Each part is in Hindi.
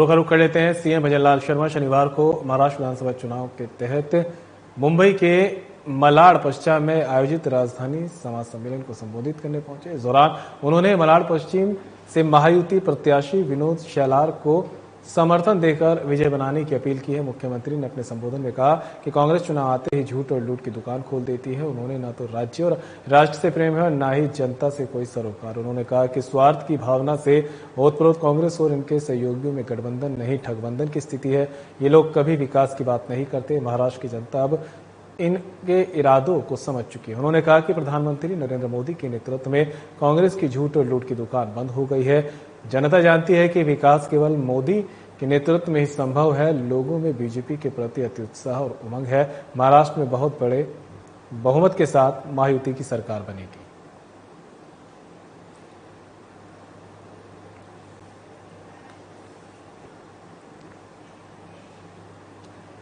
का रुख कर लेते हैं। सीएम भजनलाल शर्मा शनिवार को महाराष्ट्र विधानसभा चुनाव के तहत मुंबई के मलाड पश्चिम में आयोजित राजधानी समाज सम्मेलन को संबोधित करने पहुंचे। इस दौरान उन्होंने मलाड पश्चिम से महायुति प्रत्याशी विनोद शेलार को समर्थन देकर विजय बनाने की अपील की है। मुख्यमंत्री ने अपने संबोधन में कहा कि कांग्रेस चुनाव आते ही झूठ और लूट की दुकान खोल देती है। उन्होंने न तो राज्य और राष्ट्र से प्रेम है और न ही जनता से कोई सरोकार। उन्होंने कहा कि स्वार्थ की भावना से ओतप्रोत कांग्रेस और इनके सहयोगियों में गठबंधन नहीं ठगबंधन की स्थिति है। ये लोग कभी विकास की बात नहीं करते। महाराष्ट्र की जनता अब इनके इरादों को समझ चुकी है। उन्होंने कहा कि प्रधानमंत्री नरेंद्र मोदी के नेतृत्व में कांग्रेस की झूठ और लूट की दुकान बंद हो गई है। जनता जानती है कि विकास केवल मोदी के नेतृत्व में ही संभव है। लोगों में बीजेपी के प्रति अति उत्साह और उमंग है। महाराष्ट्र में बहुत बड़े बहुमत के साथ महायुति की सरकार बनेगी।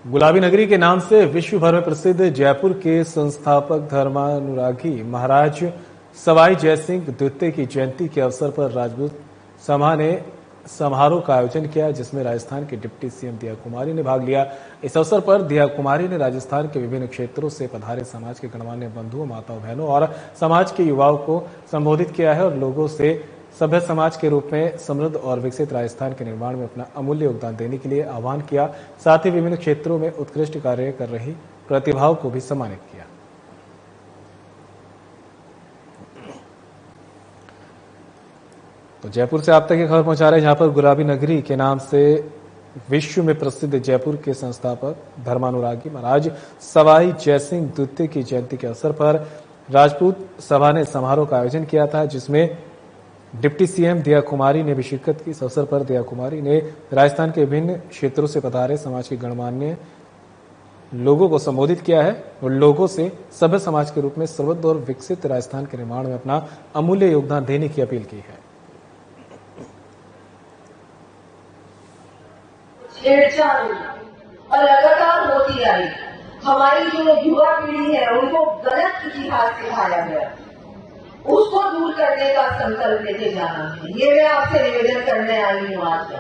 गुलाबी नगरी के नाम से विश्व भर में प्रसिद्ध जयपुर के संस्थापक धर्मानुरागी महाराज सवाई जयसिंह द्वितीय की जयंती के अवसर पर राजपूत सभा ने समारोह का आयोजन किया, जिसमें राजस्थान के डिप्टी सीएम दिया कुमारी ने भाग लिया। इस अवसर पर दिया कुमारी ने राजस्थान के विभिन्न क्षेत्रों से पधारे समाज के गणमान्य बंधुओं, माताओं, बहनों और समाज के युवाओं को संबोधित किया है और लोगों से सभ्य समाज के रूप में समृद्ध और विकसित राजस्थान के निर्माण में अपना अमूल्य योगदान देने के लिए आह्वान किया। साथ ही विभिन्न क्षेत्रों में उत्कृष्ट कार्य कर रही प्रतिभाओं को भी सम्मानित किया। तो जयपुर से आप तक ये खबर पहुंचा रहे हैं, जहां पर गुलाबी नगरी के नाम से विश्व में प्रसिद्ध जयपुर के संस्थापक धर्मानुरागी महाराज सवाई जयसिंह द्वितीय की जयंती के अवसर पर राजपूत सभा ने समारोह का आयोजन किया था, जिसमें डिप्टी सीएम दिया कुमारी ने भी शिरकत की। इस अवसर पर दिया कुमारी ने राजस्थान के विभिन्न क्षेत्रों से पधारे समाज के गणमान्य लोगों को संबोधित किया है और लोगों से सभ्य समाज के रूप में समृद्ध और विकसित राजस्थान के निर्माण में अपना अमूल्य योगदान देने की अपील की है। छेड़छाड़ और लगातार होती आई। हमारी जो युवा पीढ़ी है उनको गलत इतिहास सिखाया गया, उसको दूर करने का संकल्प लेके जाना है। ये मैं आपसे निवेदन करने आई हूँ आज।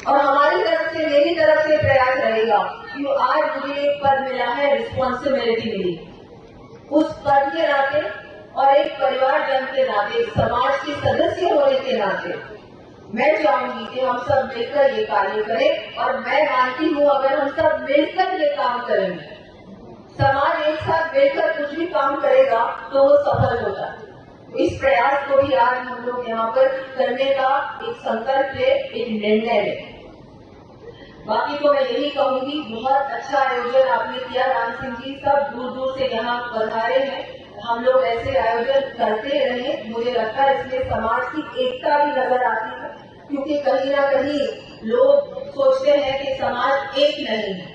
और हमारी तरफ से, मेरी तरफ से प्रयास रहेगा कि आज मुझे एक पद मिला है, रिस्पॉन्सिबिलिटी मिली। उस पद के नाते और एक परिवारजन के नाते, समाज के सदस्य होने के नाते मैं चाहूंगी कि हम सब मिलकर ये कार्य करें। और मैं मानती हूँ अगर हम सब मिलकर ये काम करेंगे, समाज एक साथ मिलकर कुछ भी काम करेगा तो वो सफल होता है। इस प्रयास को भी आज हम लोग यहाँ पर करने का एक संकल्प ले, एक निर्णय ले। बाकी तो मैं यही कहूंगी, बहुत अच्छा आयोजन आपने किया राम सिंह जी, सब दूर दूर से यहाँ पधारे हैं। हम लोग ऐसे आयोजन करते रहे। मुझे लगता है इसमें समाज की एकता भी नजर आती है, क्योंकि कहीं ना कहीं लोग सोचते हैं कि समाज एक नहीं है।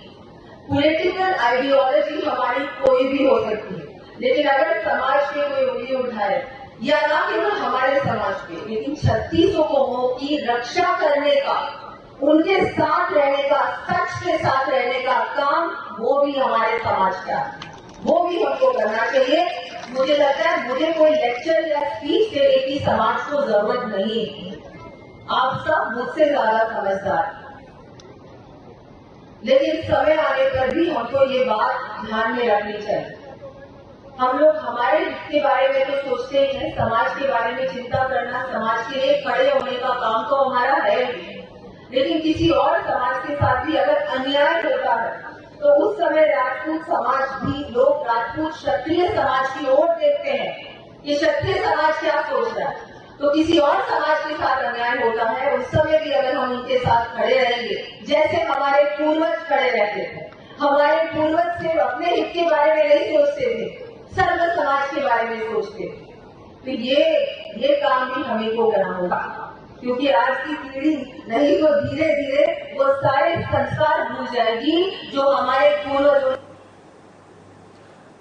पॉलिटिकल आइडियोलॉजी हमारी कोई भी हो सकती है, लेकिन अगर समाज पे कोई उंगली उठाए, या ना केवल हमारे समाज पे, लेकिन 36 कौमों की रक्षा करने का, उनके साथ रहने का, सच के साथ रहने का काम, वो भी हमारे समाज का है। वो भी हमको करना चाहिए। मुझे लगता है मुझे कोई लेक्चर या स्पीच देने की समाज को जरूरत नहीं है। आप सब मुझसे ज्यादा समझदार, लेकिन समय आने पर भी हमको ये बात ध्यान में रखनी चाहिए। हम लोग हमारे के बारे में तो सोचते ही हैं, समाज के बारे में चिंता करना, समाज के लिए खड़े होने का काम तो हमारा है, लेकिन किसी और समाज के साथ भी अगर अन्याय होता है तो उस समय राजपूत समाज भी, लोग राजपूत क्षत्रिय समाज की ओर देखते हैं कि क्षत्रिय समाज क्या सोच रहा है। तो किसी और समाज के साथ अन्याय होता है, उस समय भी अगर हम उनके साथ खड़े रहेंगे, जैसे हमारे पूर्वज खड़े रहते थे। हमारे पूर्वज सिर्फ अपने हित के बारे में नहीं सोचते थे, सर्व समाज के बारे में सोचते थे। तो ये काम भी हमें को करना होगा, क्योंकि आज की पीढ़ी नहीं तो धीरे धीरे वो सारे संस्कार भूल जाएगी जो हमारे पूर्वजों।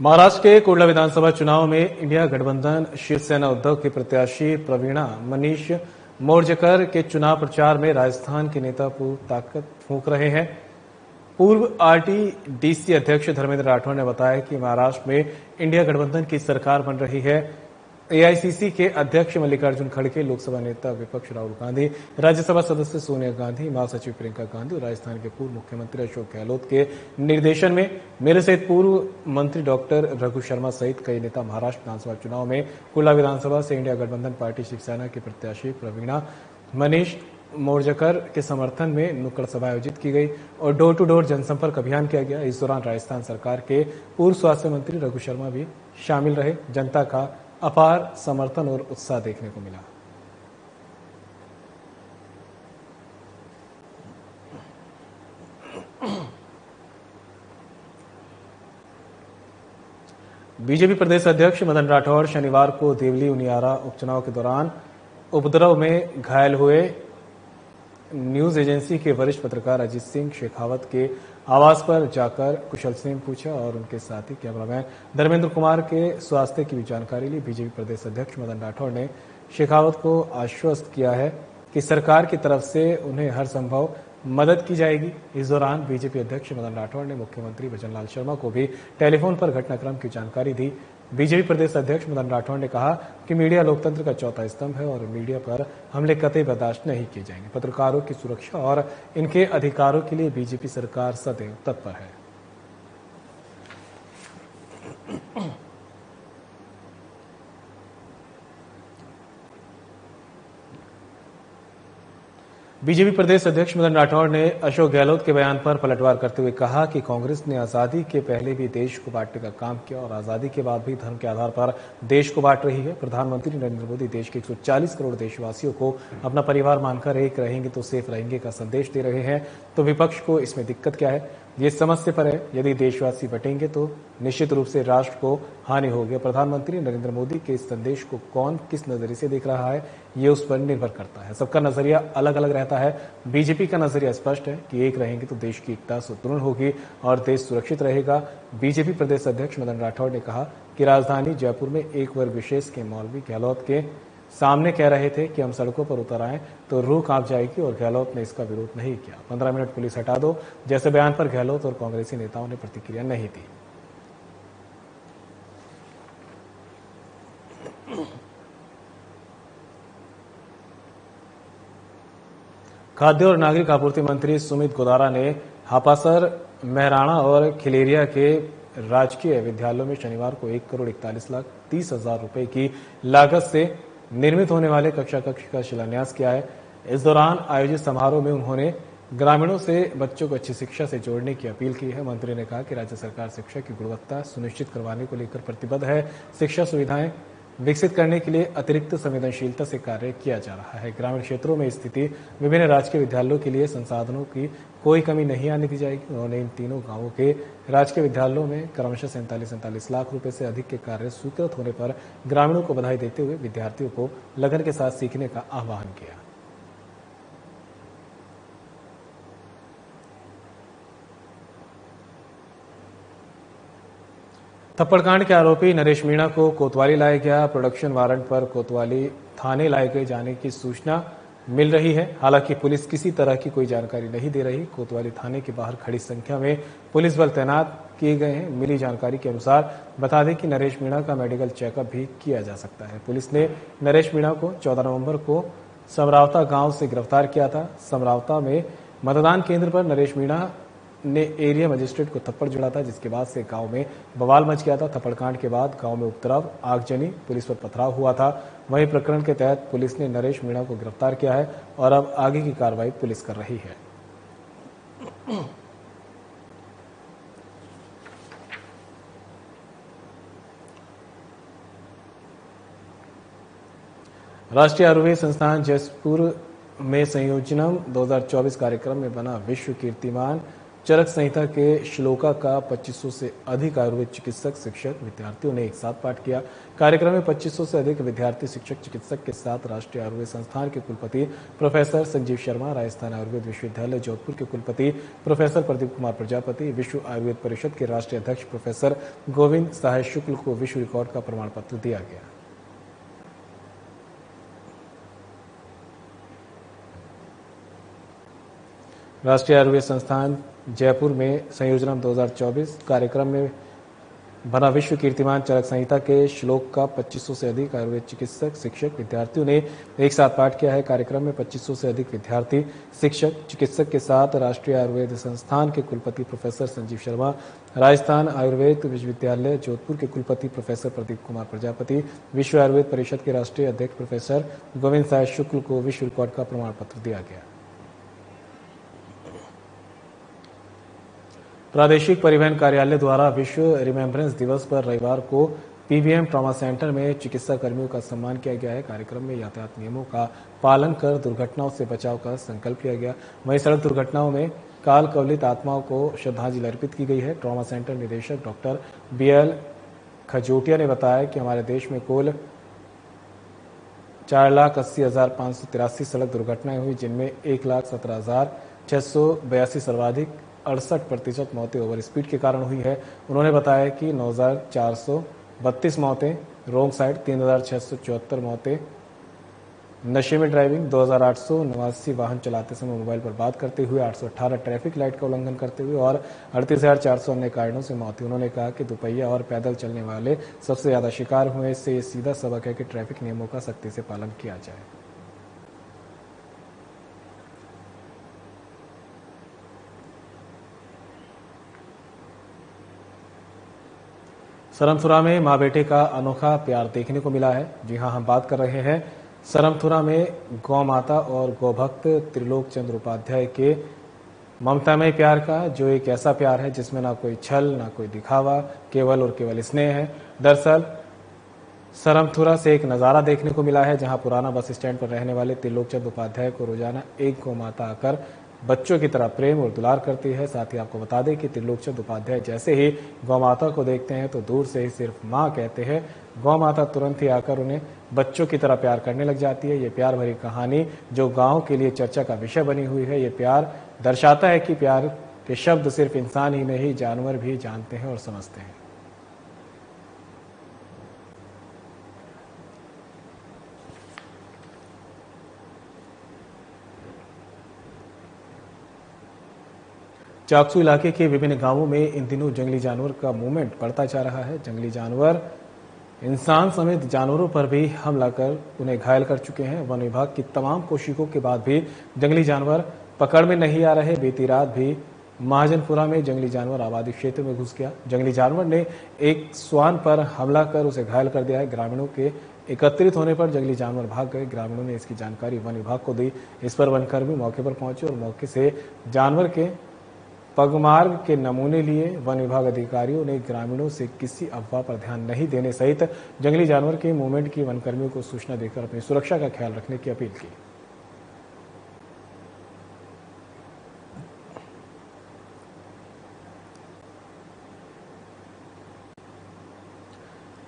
महाराष्ट्र के कोडला विधानसभा चुनाव में इंडिया गठबंधन शिवसेना उद्धव के प्रत्याशी प्रवीणा मनीष मोर्जकर के चुनाव प्रचार में राजस्थान के नेता पूरी ताकत फूंक रहे हैं। पूर्व आरटीडीसी अध्यक्ष धर्मेंद्र राठौड़ ने बताया कि महाराष्ट्र में इंडिया गठबंधन की सरकार बन रही है। एआईसीसी के अध्यक्ष मल्लिकार्जुन खड़गे, लोकसभा नेता विपक्ष राहुल गांधी, राज्यसभा सदस्य सोनिया गांधी, महासचिव प्रियंका गांधी और राजस्थान के पूर्व मुख्यमंत्री अशोक गहलोत के निर्देशन में मेरे सहित पूर्व मंत्री डॉक्टर रघु शर्मा सहित कई नेता महाराष्ट्र विधानसभा चुनाव में कुल्ला विधानसभा से इंडिया गठबंधन पार्टी शिवसेना के प्रत्याशी प्रवीणा मनीष मोरजकर के समर्थन में नुक्कड़ सभा आयोजित की गई और डोर टू डोर जनसंपर्क अभियान किया गया। इस दौरान राजस्थान सरकार के पूर्व स्वास्थ्य मंत्री रघु शर्मा भी शामिल रहे। जनता का अपार समर्थन और उत्साह देखने को मिला। बीजेपी प्रदेश अध्यक्ष मदन राठौड़ शनिवार को देवली उनियारा उपचुनाव के दौरान उपद्रव में घायल हुए न्यूज एजेंसी के वरिष्ठ पत्रकार अजीत सिंह शेखावत के आवास पर जाकर कुशलक्षेम पूछा और उनके साथी कैमरामैन धर्मेंद्र कुमार के स्वास्थ्य की भी जानकारी ली। बीजेपी प्रदेश अध्यक्ष मदन राठौड़ ने शेखावत को आश्वस्त किया है कि सरकार की तरफ से उन्हें हर संभव मदद की जाएगी। इस दौरान बीजेपी अध्यक्ष मदन राठौड़ ने मुख्यमंत्री भजनलाल शर्मा को भी टेलीफोन पर घटनाक्रम की जानकारी दी। बीजेपी प्रदेश अध्यक्ष मदन राठौड़ ने कहा कि मीडिया लोकतंत्र का चौथा स्तंभ है और मीडिया पर हमले कतई बर्दाश्त नहीं किए जाएंगे। पत्रकारों की सुरक्षा और इनके अधिकारों के लिए बीजेपी सरकार सदैव तत्पर है। बीजेपी प्रदेश अध्यक्ष मदन राठौड़ ने अशोक गहलोत के बयान पर पलटवार करते हुए कहा कि कांग्रेस ने आजादी के पहले भी देश को बांटने का काम किया और आजादी के बाद भी धर्म के आधार पर देश को बांट रही है। प्रधानमंत्री नरेंद्र मोदी देश के 140 करोड़ देशवासियों को अपना परिवार मानकर एक रहेंगे तो सेफ रहेंगे का संदेश दे रहे हैं, तो विपक्ष को इसमें दिक्कत क्या है? ये समझ से पर है। यदि देशवासी बटेंगे तो निश्चित रूप से राष्ट्र को हानि होगी। प्रधानमंत्री नरेंद्र मोदी के इस संदेश को कौन किस नजरिए से देख रहा है, ये उस पर निर्भर करता है। सबका नजरिया अलग अलग रहता है। बीजेपी का नजरिया स्पष्ट है कि एक रहेंगे तो देश की एकता सुदृढ़ होगी और देश सुरक्षित रहेगा। बीजेपी प्रदेश अध्यक्ष मदन राठौड़ ने कहा कि राजधानी जयपुर में एक वर्ग विशेष के मौलवी गहलोत के सामने कह रहे थे कि हम सड़कों पर उतर आए तो रूह कांप जाएगी और गहलोत ने इसका विरोध नहीं किया। 15 मिनट पुलिस हटा दो जैसे बयान पर गहलोत और कांग्रेसी नेताओं ने प्रतिक्रिया नहीं दी। खाद्य और नागरिक आपूर्ति मंत्री सुमित गोदारा ने हापासर, महराणा और खिलेरिया के राजकीय विद्यालयों में शनिवार को 1,41,30,000 रुपए की लागत से निर्मित होने वाले कक्षा कक्ष का शिलान्यास किया है। इस दौरान आयोजित समारोह में उन्होंने ग्रामीणों से बच्चों को अच्छी शिक्षा से जोड़ने की अपील की है। मंत्री ने कहा कि राज्य सरकार शिक्षा की गुणवत्ता सुनिश्चित करवाने को लेकर प्रतिबद्ध है। शिक्षा सुविधाएं विकसित करने के लिए अतिरिक्त संवेदनशीलता से कार्य किया जा रहा है। ग्रामीण क्षेत्रों में स्थिति विभिन्न राजकीय विद्यालयों के लिए संसाधनों की कोई कमी नहीं आने दी जाएगी। उन्होंने इन तीनों गांवों के राजकीय विद्यालयों में क्रमशः 47 लाख रुपए से अधिक के कार्य स्वीकृत होने पर ग्रामीणों को बधाई देते हुए विद्यार्थियों को लगन के साथ सीखने का आह्वान किया। थप्पड़कांड के आरोपी नरेश मीणा को कोतवाली लाया गया। प्रोडक्शन वारंट पर कोतवाली थाने लाए गए जाने की सूचना मिल रही है। हालांकि पुलिस किसी तरह की कोई जानकारी नहीं दे रही। कोतवाली थाने के बाहर खड़ी संख्या में पुलिस बल तैनात किए गए हैं। मिली जानकारी के अनुसार बता दें कि नरेश मीणा का मेडिकल चेकअप भी किया जा सकता है। पुलिस ने नरेश मीणा को 14 नवंबर को समरावता गांव से गिरफ्तार किया था। समरावता में मतदान केंद्र पर नरेश मीणा ने एरिया मजिस्ट्रेट को थप्पड़ जड़ा था, जिसके बाद से गांव में बवाल मच गया था। थप्पड़कांड के बाद गांव में उपद्रव, आगजनी, पुलिस पर पथराव हुआ था। वहीं प्रकरण के तहत पुलिस ने नरेश मीणा को गिरफ्तार किया है और अब आगे की कार्रवाई पुलिस कर रही है। राष्ट्रीय आयुर्वेद संस्थान जयपुर में संयोजनम 2024 कार्यक्रम में बना विश्व कीर्तिमान चरक संहिता के श्लोका का 2500 से अधिक आयुर्वेद चिकित्सक, शिक्षक, विद्यार्थियों ने एक साथ पाठ किया। कार्यक्रम में 2500 से अधिक विद्यार्थी, शिक्षक, चिकित्सक के साथ राष्ट्रीय आयुर्वेद संस्थान के कुलपति प्रोफेसर संजीव शर्मा, राजस्थान आयुर्वेद विश्वविद्यालय जोधपुर के कुलपति प्रोफेसर प्रदीप कुमार प्रजापति, विश्व आयुर्वेद परिषद के राष्ट्रीय अध्यक्ष प्रोफेसर गोविंद सहाय शुक्ल को विश्व रिकॉर्ड का प्रमाण पत्र दिया गया। राष्ट्रीय आयुर्वेद संस्थान जयपुर में संयोजनम 2024 कार्यक्रम में बना विश्व कीर्तिमान चरक संहिता के श्लोक का 2500 से अधिक आयुर्वेद चिकित्सक, शिक्षक, विद्यार्थियों ने एक साथ पाठ किया है। कार्यक्रम में 2500 से अधिक विद्यार्थी, शिक्षक, चिकित्सक के साथ राष्ट्रीय आयुर्वेद संस्थान के कुलपति प्रोफेसर संजीव शर्मा, राजस्थान आयुर्वेद विश्वविद्यालय जोधपुर के कुलपति प्रोफेसर प्रदीप कुमार प्रजापति, विश्व आयुर्वेद परिषद के राष्ट्रीय अध्यक्ष प्रोफेसर गोविंद साय शुक्ल को विश्व रिकॉर्ड का प्रमाण पत्र दिया गया। प्रादेशिक परिवहन कार्यालय द्वारा विश्व रिमेम्बरेंस दिवस पर रविवार को पीवीएम ट्रॉमा सेंटर में चिकित्सा कर्मियों का सम्मान किया गया है। कार्यक्रम में यातायात नियमों का पालन कर दुर्घटनाओं से बचाव का संकल्प लिया गया। वहीं सड़क दुर्घटनाओं में काल कवलित आत्माओं को श्रद्धांजलि अर्पित की गई है। ट्रॉमा सेंटर निदेशक डॉक्टर BL खजोटिया ने बताया कि हमारे देश में कुल 4,80,583 सड़क दुर्घटनाएं हुई, जिनमें 1,17,682 सर्वाधिक 68% मौतें ओवर स्पीड के कारण हुई है। उन्होंने बताया कि 9,432 मौतें रोंग साइड, 3,674 मौतें नशे में ड्राइविंग, 2,889 वाहन चलाते समय मोबाइल पर बात करते हुए, 818 ट्रैफिक लाइट का उल्लंघन करते हुए और 38,400 अन्य कारणों से मौत हुई। उन्होंने कहा कि दुपहिया और पैदल चलने वाले सबसे ज्यादा शिकार हुए। इससे ये सीधा सबक है कि ट्रैफिक नियमों का सख्ती से पालन किया जाए। सरमथुरा में मां बेटे का अनोखा प्यार देखने को मिला है। जी हां, हम बात कर रहे हैं सरमथुरा में गौ माता और गौभक्त त्रिलोक चंद्र उपाध्याय के ममतामय प्यार का, जो एक ऐसा प्यार है जिसमें ना कोई छल, ना कोई दिखावा, केवल और केवल स्नेह है। दरअसल सरमथुरा से एक नज़ारा देखने को मिला है, जहां पुराना बस स्टैंड पर रहने वाले त्रिलोक चंद्र उपाध्याय को रोजाना एक गौ माता आकर बच्चों की तरह प्रेम और दुलार करती है। साथ ही आपको बता दें कि त्रिलोक चंद्र उपाध्याय जैसे ही गौ माता को देखते हैं तो दूर से ही सिर्फ माँ कहते हैं, गौ माता तुरंत ही आकर उन्हें बच्चों की तरह प्यार करने लग जाती है। ये प्यार भरी कहानी जो गांव के लिए चर्चा का विषय बनी हुई है, ये प्यार दर्शाता है कि प्यार के शब्द सिर्फ इंसान ही नहीं, जानवर भी जानते हैं और समझते हैं। चाकसू इलाके के विभिन्न गांवों में इन दिनों जंगली जानवर का मूवमेंट बढ़ता जा रहा है। जंगली जानवर इंसान समेत जानवरों पर भी हमला कर उन्हें घायल कर चुके हैं। वन विभाग की तमाम कोशिशों के बाद भी जंगली जानवर पकड़ में नहीं आ रहे। बीती रात भी महाजनपुरा में जंगली जानवर आबादी क्षेत्र में घुस गया। जंगली जानवर ने एक श्वान पर हमला कर उसे घायल कर दिया है। ग्रामीणों के एकत्रित होने पर जंगली जानवर भाग गए। ग्रामीणों ने इसकी जानकारी वन विभाग को दी। इस पर वनकर्मी मौके पर पहुंचे और मौके से जानवर के पगमार्ग के नमूने लिए। वन विभाग अधिकारियों ने ग्रामीणों से किसी अफवाह पर ध्यान नहीं देने सहित जंगली जानवर के मूवमेंट की वनकर्मियों को सूचना देकर अपनी सुरक्षा का ख्याल रखने की अपील की।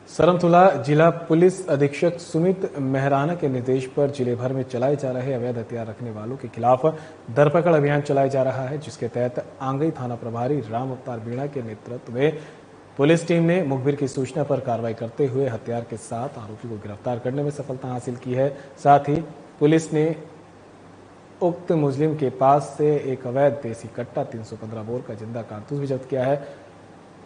सरमथुला जिला पुलिस अधीक्षक सुमित मेहराना के निर्देश पर जिले भर में चलाए जा रहे अवैध हथियार रखने वालों के खिलाफ धरपकड़ अभियान चलाया जा रहा है, जिसके तहत आंगई थाना प्रभारी राम अवतार बीणा के नेतृत्व में पुलिस टीम ने मुखबिर की सूचना पर कार्रवाई करते हुए हथियार के साथ आरोपी को गिरफ्तार करने में सफलता हासिल की है। साथ ही पुलिस ने उक्त मुजरिम के पास से एक अवैध देसी कट्टा 315 बोर का जिंदा कारतूस भी जब्त किया है।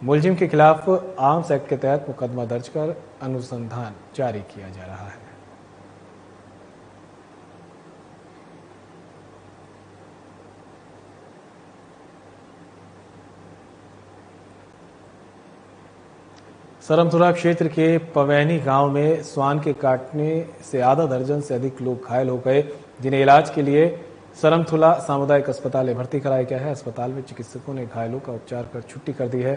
मुलजिम के खिलाफ आर्म्स एक्ट के तहत मुकदमा दर्ज कर अनुसंधान जारी किया जा रहा है। सरमथुरा क्षेत्र के पवैनी गांव में श्वान के काटने से आधा दर्जन से अधिक लोग घायल हो गए, जिन्हें इलाज के लिए सरमथुला सामुदायिक अस्पताल में भर्ती कराया गया है। अस्पताल में चिकित्सकों ने घायलों का उपचार कर छुट्टी कर दी है।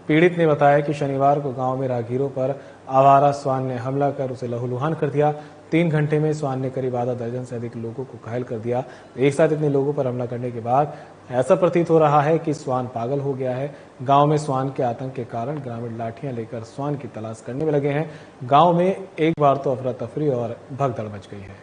पीड़ित ने बताया कि शनिवार को गांव में राहगीरों पर आवारा श्वान ने हमला कर उसे लहूलुहान कर दिया। 3 घंटे में श्वान ने करीब आधा दर्जन से अधिक लोगों को घायल कर दिया। एक साथ इतने लोगों पर हमला करने के बाद ऐसा प्रतीत हो रहा है कि श्वान पागल हो गया है। गांव में श्वान के आतंक के कारण ग्रामीण लाठियां लेकर श्वान की तलाश करने में लगे हैं। गांव में एक बार तो अफरा तफरी और भगदड़ मच गई है।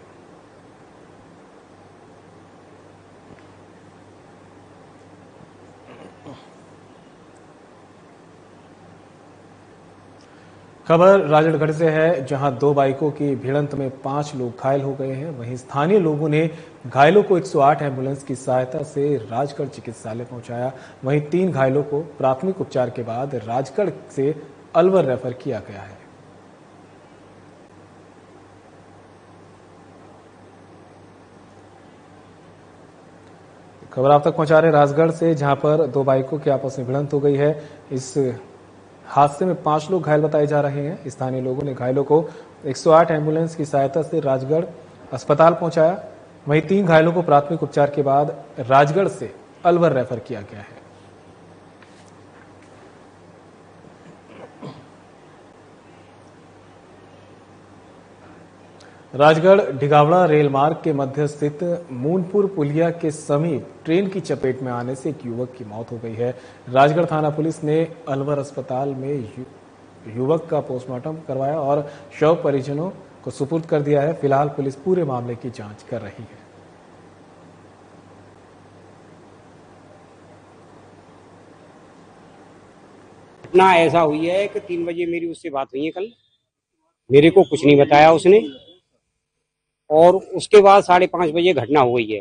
खबर राजगढ़ से है, जहां 2 बाइकों की भिड़ंत में 5 लोग घायल हो गए हैं। वहीं स्थानीय लोगों ने घायलों को 108 एम्बुलेंस की सहायता से राजगढ़ चिकित्सालय पहुंचाया। वहीं 3 घायलों को प्राथमिक उपचार के बाद राजगढ़ से अलवर रेफर किया गया है। खबर आप तक पहुंचा रहे राजगढ़ से, जहां पर दो बाइकों की आपस में भिड़ंत हो गई है। इस हादसे में 5 लोग घायल बताए जा रहे हैं। स्थानीय लोगों ने घायलों को 108 एम्बुलेंस की सहायता से राजगढ़ अस्पताल पहुंचाया। वहीं 3 घायलों को प्राथमिक उपचार के बाद राजगढ़ से अलवर रेफर किया गया है। राजगढ़ ढिगावड़ा रेल मार्ग के मध्य स्थित मूनपुर पुलिया के समीप ट्रेन की चपेट में आने से एक युवक की मौत हो गई है। राजगढ़ थाना पुलिस ने अलवर अस्पताल में युवक का पोस्टमार्टम करवाया और शव परिजनों को सुपुर्द कर दिया है। फिलहाल पुलिस पूरे मामले की जांच कर रही है। घटना ऐसा हुई है कि 3 बजे मेरी उससे बात हुई है कल। मेरे को कुछ नहीं बताया उसने, और उसके बाद 5:30 बजे घटना हो गई है।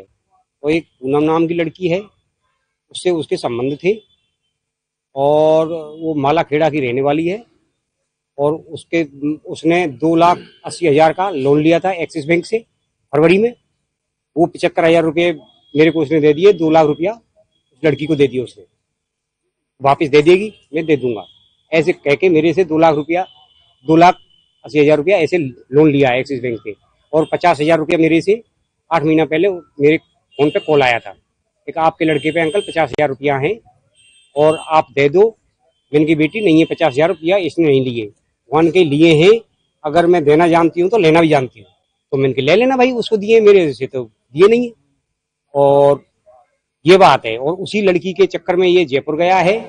वो एक पूनम नाम की लड़की है, उससे उसके संबंध थे और वो मालाखेड़ा की रहने वाली है। और उसने 2,80,000 का लोन लिया था एक्सिस बैंक से फरवरी में। वो 75,000 रुपये मेरे को उसने दे दिए। 2 लाख रुपया उस लड़की को दे दिया उसने। वापस दे देगी, मैं दे दूंगा, ऐसे कह के मेरे से 2 लाख रुपया 2,80,000 रुपया ऐसे लोन लिया है एक्सिस बैंक से। और 50,000 रुपया मेरे से 8 महीना पहले मेरे फोन पे कॉल आया था, एक आपके लड़के पे अंकल 50,000 रुपया हैं और आप दे दो। मैंने की बेटी नहीं है, 50,000 रुपया इसने नहीं लिए, वन के लिए हैं। अगर मैं देना जानती हूँ तो लेना भी जानती हूँ, तो मैंने के ले लेना भाई। उसको दिए, मेरे से तो दिए नहीं है। और ये बात है, और उसी लड़की के चक्कर में ये जयपुर गया है।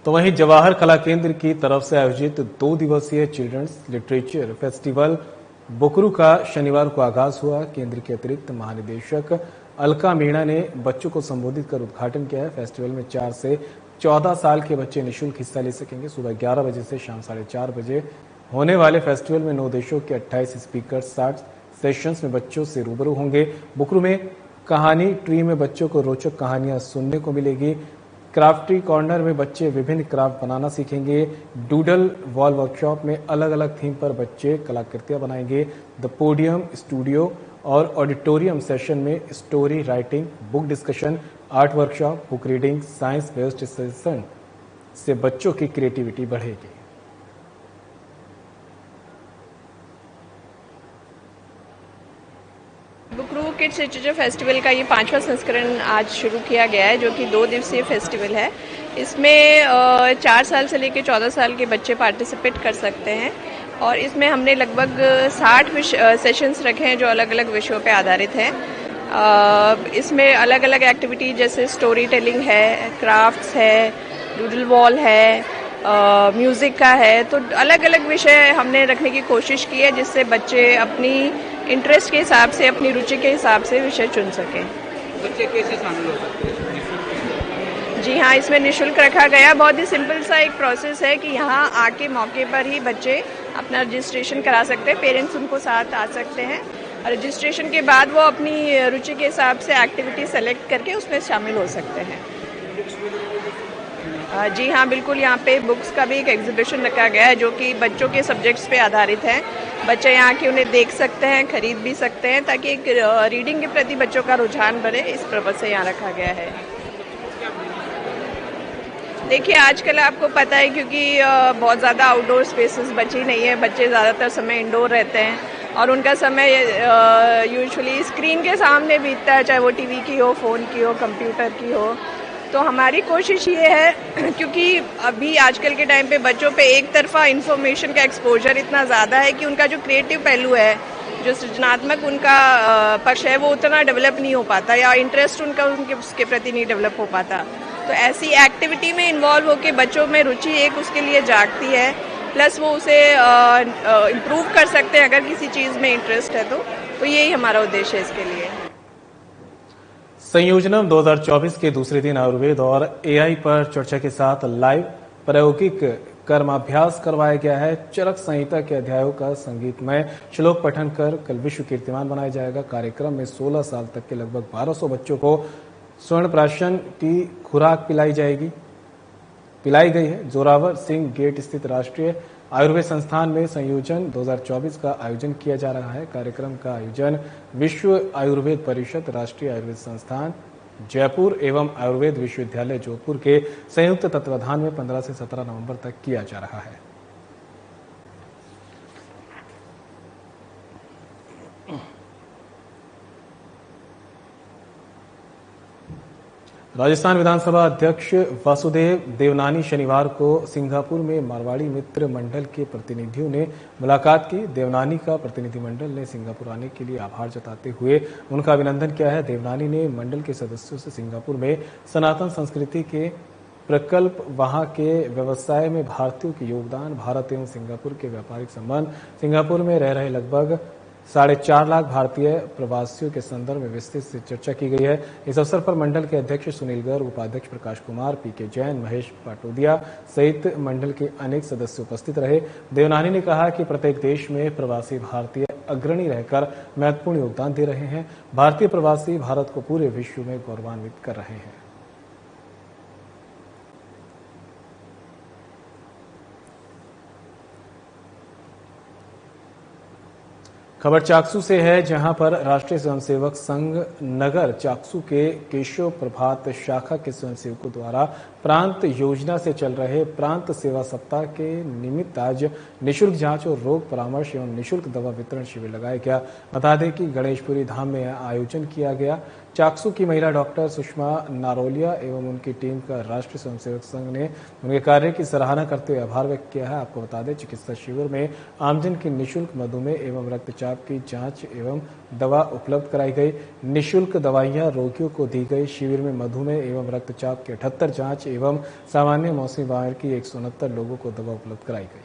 तो वहीं जवाहर कला केंद्र की तरफ से आयोजित 2 दिवसीय चिल्ड्रंस लिटरेचर फेस्टिवल बुकरू का शनिवार को आगाज हुआ। केंद्र के अतिरिक्त महानिदेशक अलका मीणा ने बच्चों को संबोधित कर उद्घाटन किया है। फेस्टिवल में 4 से 14 साल के बच्चे निःशुल्क हिस्सा ले सकेंगे। सुबह 11 बजे से शाम 4:30 बजे होने वाले फेस्टिवल में 9 देशों के 28 स्पीकर 60 सेशंस में बच्चों से रूबरू होंगे। बुकरू में कहानी ट्री में बच्चों को रोचक कहानियां सुनने को मिलेगी। क्राफ्टी कॉर्नर में बच्चे विभिन्न क्राफ्ट बनाना सीखेंगे। डूडल वॉल वर्कशॉप में अलग अलग थीम पर बच्चे कलाकृतियां बनाएंगे। द पोडियम स्टूडियो और ऑडिटोरियम सेशन में story writing, book discussion, art workshop, book reading, science based session से बच्चों की क्रिएटिविटी बढ़ेगी। बुकरू किड्स लिटरेचर फेस्टिवल का ये 5वां संस्करण आज शुरू किया गया है, जो कि 2 दिवसीय फेस्टिवल है। इसमें 4 साल से लेकर 14 साल के बच्चे पार्टिसिपेट कर सकते हैं और इसमें हमने लगभग 60 सेशंस रखे हैं जो अलग अलग विषयों पे आधारित हैं। इसमें अलग अलग एक्टिविटी जैसे स्टोरी टेलिंग है, क्राफ्ट्स है, डूडल वॉल है, म्यूज़िक का है। तो अलग अलग विषय हमने रखने की कोशिश की है जिससे बच्चे अपनी इंटरेस्ट के हिसाब से, अपनी रुचि के हिसाब से विषय चुन सकें। बच्चे कैसे शामिल हो सकते हैं? जी हाँ, इसमें निःशुल्क रखा गया। बहुत ही सिंपल सा एक प्रोसेस है कि यहाँ आके मौके पर ही बच्चे अपना रजिस्ट्रेशन करा सकते हैं। पेरेंट्स उनको साथ आ सकते हैं और रजिस्ट्रेशन के बाद वो अपनी रुचि के हिसाब से एक्टिविटी सेलेक्ट करके उसमें शामिल हो सकते हैं। जी हाँ, बिल्कुल। यहाँ पे बुक्स का भी एक एग्जीबिशन रखा गया है जो कि बच्चों के सब्जेक्ट्स पे आधारित है। बच्चे यहाँ के उन्हें देख सकते हैं, खरीद भी सकते हैं, ताकि एक रीडिंग के प्रति बच्चों का रुझान बढ़े। इस पर्पज से यहाँ रखा गया है। देखिए, आजकल आपको पता है क्योंकि बहुत ज़्यादा आउटडोर स्पेसेस बची नहीं है, बच्चे ज़्यादातर समय इंडोर रहते हैं और उनका समय यूजुअली स्क्रीन के सामने बीतता है, चाहे वो टीवी की हो, फ़ोन की हो, कंप्यूटर की हो। तो हमारी कोशिश ये है, क्योंकि अभी आजकल के टाइम पे बच्चों पे एक तरफा इन्फॉर्मेशन का एक्सपोजर इतना ज़्यादा है कि उनका जो क्रिएटिव पहलू है, जो सृजनात्मक उनका पक्ष है, वो उतना डेवलप नहीं हो पाता या इंटरेस्ट उनका उसके प्रति नहीं डेवलप हो पाता। तो ऐसी एक्टिविटी में इन्वॉल्व होकर बच्चों में रुचि एक उसके लिए जागती है, प्लस वो उसे इम्प्रूव कर सकते हैं अगर किसी चीज़ में इंटरेस्ट है तो यही हमारा उद्देश्य है इसके लिए। संयोजनम 2024 के दूसरे दिन आयुर्वेद और एआई पर चर्चा के साथ लाइव प्रायोगिक कर्माभ्यास करवाया गया है। चरक संहिता के अध्यायों का संगीतमय श्लोक पठन कर कल विश्व कीर्तिमान बनाया जाएगा। कार्यक्रम में 16 साल तक के लगभग 1200 बच्चों को स्वर्ण प्राशन की खुराक पिलाई जाएगी। पिलाई गई है। जोरावर सिंह गेट स्थित राष्ट्रीय आयुर्वेद संस्थान में संयोजन 2024 का आयोजन किया जा रहा है। कार्यक्रम का आयोजन विश्व आयुर्वेद परिषद, राष्ट्रीय आयुर्वेद संस्थान जयपुर एवं आयुर्वेद विश्वविद्यालय जोधपुर के संयुक्त तत्वाधान में 15 से 17 नवंबर तक किया जा रहा है। राजस्थान विधानसभा अध्यक्ष वासुदेव देवनानी शनिवार को सिंगापुर में मारवाड़ी मित्र मंडल के प्रतिनिधियों ने मुलाकात की। देवनानी का प्रतिनिधिमंडल ने सिंगापुर आने के लिए आभार जताते हुए उनका अभिनंदन किया है। देवनानी ने मंडल के सदस्यों से सिंगापुर में सनातन संस्कृति के प्रकल्प, वहां के व्यवसाय में भारतीयों के योगदान, भारत एवं सिंगापुर के व्यापारिक संबंध, सिंगापुर में रह रहे लगभग 4.5 लाख भारतीय प्रवासियों के संदर्भ में विस्तृत से चर्चा की गई है। इस अवसर पर मंडल के अध्यक्ष सुनील गर्ग, उपाध्यक्ष प्रकाश कुमार, पीके जैन, महेश पाटोदिया सहित मंडल के अनेक सदस्य उपस्थित रहे। देवनानी ने कहा कि प्रत्येक देश में प्रवासी भारतीय अग्रणी रहकर महत्वपूर्ण योगदान दे रहे हैं। भारतीय प्रवासी भारत को पूरे विश्व में गौरवान्वित कर रहे हैं। खबर चाकसू से है, जहां पर राष्ट्रीय स्वयंसेवक संघ नगर चाकसू के केशव प्रभात शाखा के स्वयंसेवकों द्वारा प्रांत योजना से चल रहे प्रांत सेवा सप्ताह के निमित्त आज निशुल्क जांच और रोग परामर्श एवं निशुल्क दवा वितरण शिविर लगाया गया। बता दें कि गणेशपुरी धाम में आयोजन किया गया। चाकसू की महिला डॉक्टर सुषमा नारोलिया एवं उनकी टीम का राष्ट्रीय स्वयंसेवक संघ ने उनके कार्य की सराहना करते हुए आभार व्यक्त किया है। आपको बता दें, चिकित्सा शिविर में आमजन की निशुल्क मधुमेह एवं रक्तचाप की जांच एवं दवा उपलब्ध कराई गई। निशुल्क दवाइयां रोगियों को दी गई। शिविर में मधुमेह एवं रक्तचाप की 78 जांच एवं सामान्य मौसमी बीमारी की 169 लोगों को दवा उपलब्ध कराई गई।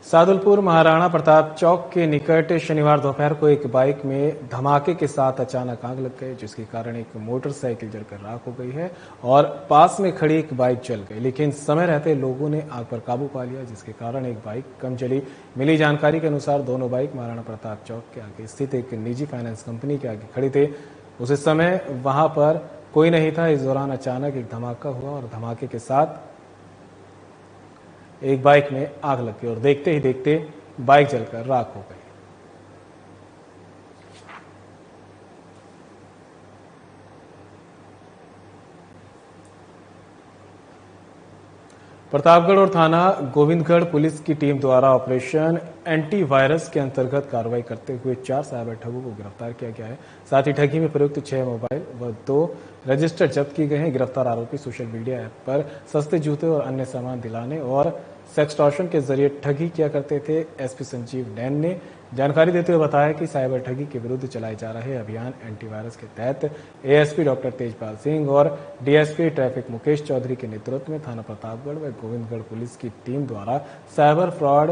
सादुलपुर महाराणा प्रताप चौक के निकट शनिवार दोपहर को एक बाइक में धमाके के साथ अचानक आग लग गई, जिसके कारण एक मोटरसाइकिल जलकर राख हो गई है और पास में खड़ी एक बाइक जल गई। लेकिन समय रहते लोगों ने आग पर काबू पा लिया, जिसके कारण एक बाइक कम जली। मिली जानकारी के अनुसार दोनों बाइक महाराणा प्रताप चौक के आगे स्थित एक निजी फाइनेंस कंपनी के आगे खड़ी थे। उस समय वहां पर कोई नहीं था। इस दौरान अचानक एक धमाका हुआ और धमाके के साथ एक बाइक में आग लग गई और देखते ही देखते बाइक जलकर राख हो गई। प्रतापगढ़ और थाना गोविंदगढ़ पुलिस की टीम द्वारा ऑपरेशन एंटी वायरस के अंतर्गत कार्रवाई करते हुए 4 साइबर ठगों को गिरफ्तार किया गया है। साथ ही ठगी में प्रयुक्त 6 मोबाइल व 2 रजिस्टर जब्त किए गए हैं। गिरफ्तार आरोपी सोशल मीडिया ऐप पर सस्ते जूते और अन्य सामान दिलाने और सेक्सटॉर्शन के जरिए ठगी किया करते थे। एसपी संजीव नैन ने जानकारी देते हुए बताया कि साइबर ठगी के विरुद्ध चलाए जा रहे अभियान एंटीवायरस के तहत एएसपी डॉक्टर तेजपाल सिंह और डीएसपी ट्रैफिक मुकेश चौधरी के नेतृत्व में थाना प्रतापगढ़ व गोविंदगढ़ पुलिस की टीम द्वारा साइबर फ्रॉड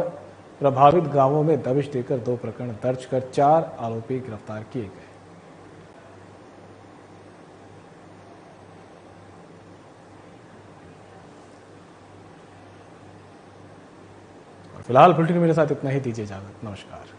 प्रभावित गांवों में दबिश देकर 2 प्रकरण दर्ज कर 4 आरोपी गिरफ्तार किए गए। फिलहाल बुलेटिन मेरे साथ इतना ही। दीजिए इजाजत। नमस्कार।